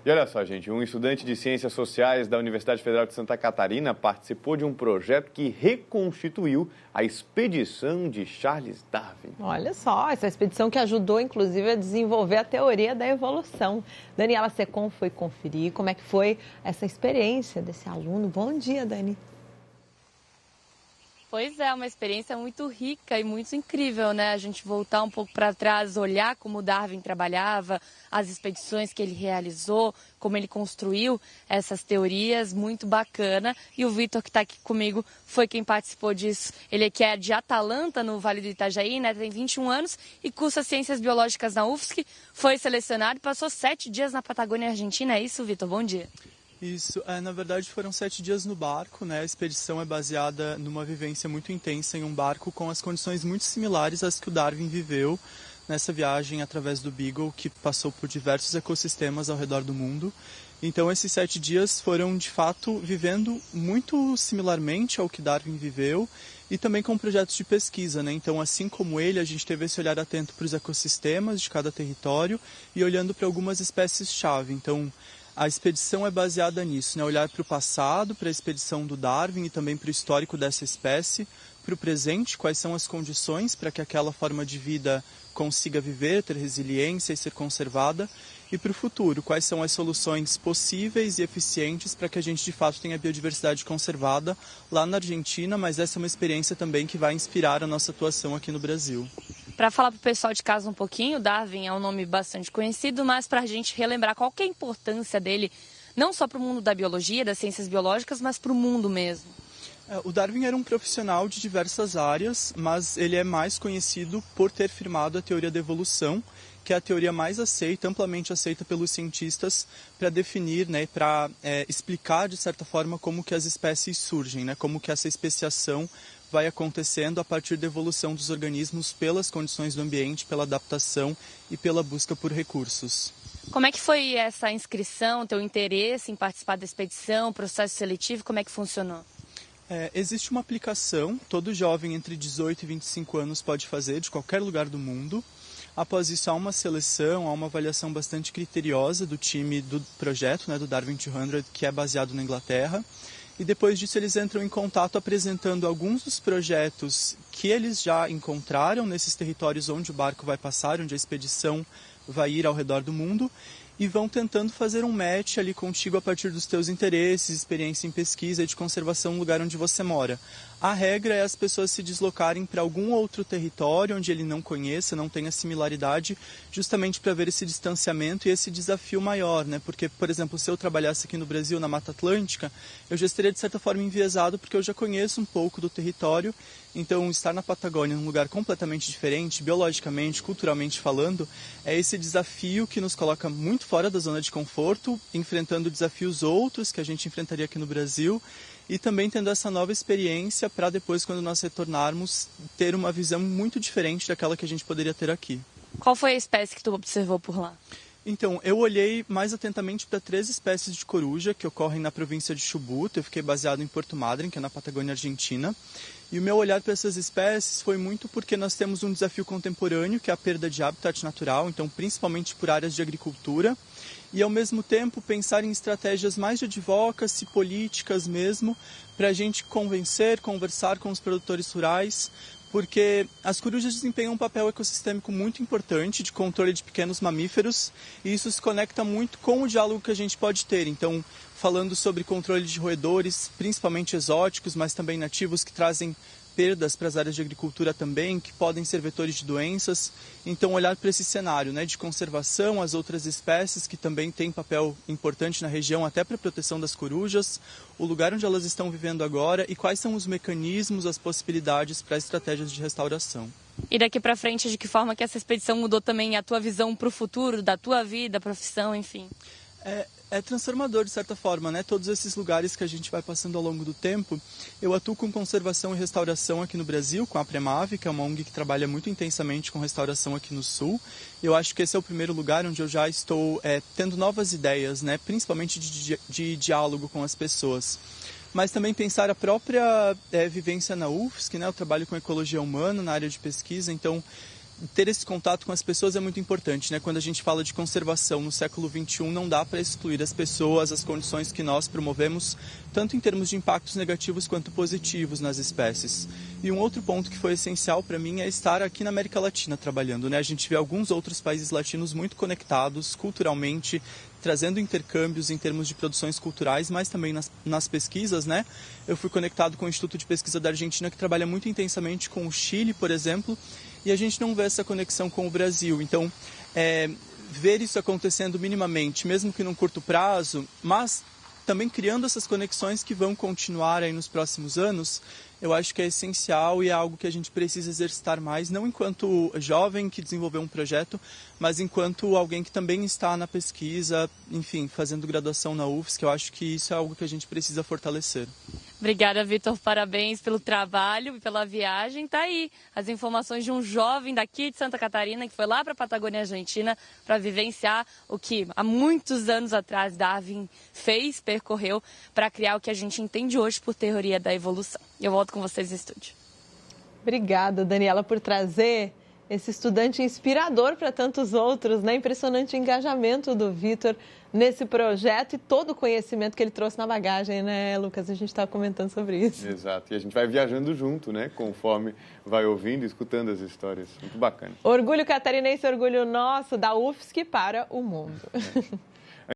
E olha só, gente, um estudante de Ciências Sociais da Universidade Federal de Santa Catarina participou de um projeto que reconstituiu a expedição de Charles Darwin. Olha só, essa expedição que ajudou, inclusive, a desenvolver a teoria da evolução. Daniela Secom foi conferir como é que foi essa experiência desse aluno. Bom dia, Dani. Pois é, uma experiência muito rica e muito incrível, né? A gente voltar um pouco para trás, olhar como Darwin trabalhava, as expedições que ele realizou, como ele construiu essas teorias, muito bacana. E o Vitor, que está aqui comigo, foi quem participou disso. Ele que é de Atalanta, no Vale do Itajaí, né? Tem 21 anos e cursa Ciências Biológicas na UFSC. Foi selecionado e passou 7 dias na Patagônia, Argentina. É isso, Vitor? Bom dia. Isso, na verdade foram 7 dias no barco, né? A expedição é baseada numa vivência muito intensa em um barco com as condições muito similares às que o Darwin viveu nessa viagem através do Beagle, que passou por diversos ecossistemas ao redor do mundo. Então esses 7 dias foram de fato vivendo muito similarmente ao que Darwin viveu e também com projetos de pesquisa, né? Então assim como ele, a gente teve esse olhar atento para os ecossistemas de cada território e olhando para algumas espécies-chave. Então a expedição é baseada nisso, né? Olhar para o passado, para a expedição do Darwin e também para o histórico dessa espécie, para o presente, quais são as condições para que aquela forma de vida consiga viver, ter resiliência e ser conservada, e para o futuro, quais são as soluções possíveis e eficientes para que a gente de fato tenha a biodiversidade conservada lá na Argentina, mas essa é uma experiência também que vai inspirar a nossa atuação aqui no Brasil. Para falar para o pessoal de casa um pouquinho, Darwin é um nome bastante conhecido, mas para a gente relembrar qual que é a importância dele, não só para o mundo da biologia, das ciências biológicas, mas para o mundo mesmo. O Darwin era um profissional de diversas áreas, mas ele é mais conhecido por ter firmado a teoria da evolução, que é a teoria mais aceita, amplamente aceita pelos cientistas para definir, né, para explicar de certa forma como que as espécies surgem, né, como que essa especiação vai acontecendo a partir da evolução dos organismos pelas condições do ambiente, pela adaptação e pela busca por recursos. Como é que foi essa inscrição, teu interesse em participar da expedição, processo seletivo, como é que funcionou? Existe uma aplicação, todo jovem entre 18 e 25 anos pode fazer, de qualquer lugar do mundo. Após isso, há uma seleção, há uma avaliação bastante criteriosa do time do projeto, né, do Darwin 200, que é baseado na Inglaterra. E depois disso eles entram em contato apresentando alguns dos projetos que eles já encontraram nesses territórios onde o barco vai passar, onde a expedição vai ir ao redor do mundo, e vão tentando fazer um match ali contigo a partir dos teus interesses, experiência em pesquisa e de conservação no lugar onde você mora. A regra é as pessoas se deslocarem para algum outro território onde ele não conheça, não tenha similaridade, justamente para ver esse distanciamento e esse desafio maior, né? Porque, por exemplo, se eu trabalhasse aqui no Brasil, na Mata Atlântica, eu já estaria de certa forma enviesado porque eu já conheço um pouco do território. Então, estar na Patagônia, num lugar completamente diferente, biologicamente, culturalmente falando, é esse desafio que nos coloca muito fora da zona de conforto, enfrentando desafios outros que a gente enfrentaria aqui no Brasil, e também tendo essa nova experiência para depois, quando nós retornarmos, ter uma visão muito diferente daquela que a gente poderia ter aqui. Qual foi a espécie que tu observou por lá? Então, eu olhei mais atentamente para 3 espécies de coruja que ocorrem na província de Chubut. Eu fiquei baseado em Porto Madryn, que é na Patagônia Argentina. E o meu olhar para essas espécies foi muito porque nós temos um desafio contemporâneo, que é a perda de habitat natural, então principalmente por áreas de agricultura. E, ao mesmo tempo, pensar em estratégias mais de advocacy, políticas mesmo, para a gente conversar com os produtores rurais, porque as corujas desempenham um papel ecossistêmico muito importante de controle de pequenos mamíferos, e isso se conecta muito com o diálogo que a gente pode ter. Então, falando sobre controle de roedores, principalmente exóticos, mas também nativos, que trazem perdas para as áreas de agricultura também, que podem ser vetores de doenças. Então, olhar para esse cenário, né, de conservação, as outras espécies que também têm papel importante na região, até para a proteção das corujas, o lugar onde elas estão vivendo agora e quais são os mecanismos, as possibilidades para estratégias de restauração. E daqui para frente, de que forma que essa expedição mudou também a tua visão para o futuro, da tua vida, profissão, enfim? É transformador, de certa forma, né? Todos esses lugares que a gente vai passando ao longo do tempo. Eu atuo com conservação e restauração aqui no Brasil, com a Premave, que é uma ONG que trabalha muito intensamente com restauração aqui no Sul. Eu acho que esse é o primeiro lugar onde eu já estou tendo novas ideias, né? Principalmente de diálogo com as pessoas. Mas também pensar a própria vivência na UFSC, né? Eu trabalho com ecologia humana na área de pesquisa, então ter esse contato com as pessoas é muito importante, né? Quando a gente fala de conservação no século XXI, não dá para excluir as pessoas, as condições que nós promovemos, tanto em termos de impactos negativos quanto positivos nas espécies. E um outro ponto que foi essencial para mim é estar aqui na América Latina trabalhando, né? A gente vê alguns outros países latinos muito conectados culturalmente, trazendo intercâmbios em termos de produções culturais, mas também nas pesquisas, né? Eu fui conectado com o Instituto de Pesquisa da Argentina, que trabalha muito intensamente com o Chile, por exemplo, e a gente não vê essa conexão com o Brasil. Então, ver isso acontecendo minimamente, mesmo que num curto prazo, mas também criando essas conexões que vão continuar aí nos próximos anos, eu acho que é essencial e é algo que a gente precisa exercitar mais, não enquanto jovem que desenvolveu um projeto, mas enquanto alguém que também está na pesquisa, enfim, fazendo graduação na UFSC, eu acho que isso é algo que a gente precisa fortalecer. Obrigada, Vitor. Parabéns pelo trabalho e pela viagem. Tá aí as informações de um jovem daqui de Santa Catarina que foi lá para a Patagônia Argentina para vivenciar o que há muitos anos atrás Darwin percorreu para criar o que a gente entende hoje por teoria da evolução. Eu volto com vocês no estúdio. Obrigada, Daniela, por trazer esse estudante inspirador para tantos outros, né? Impressionante o engajamento do Vitor nesse projeto e todo o conhecimento que ele trouxe na bagagem, né, Lucas? A gente estava comentando sobre isso. Exato. E a gente vai viajando junto, né? Conforme vai ouvindo e escutando as histórias. Muito bacana. Orgulho catarinense, orgulho nosso da UFSC para o mundo.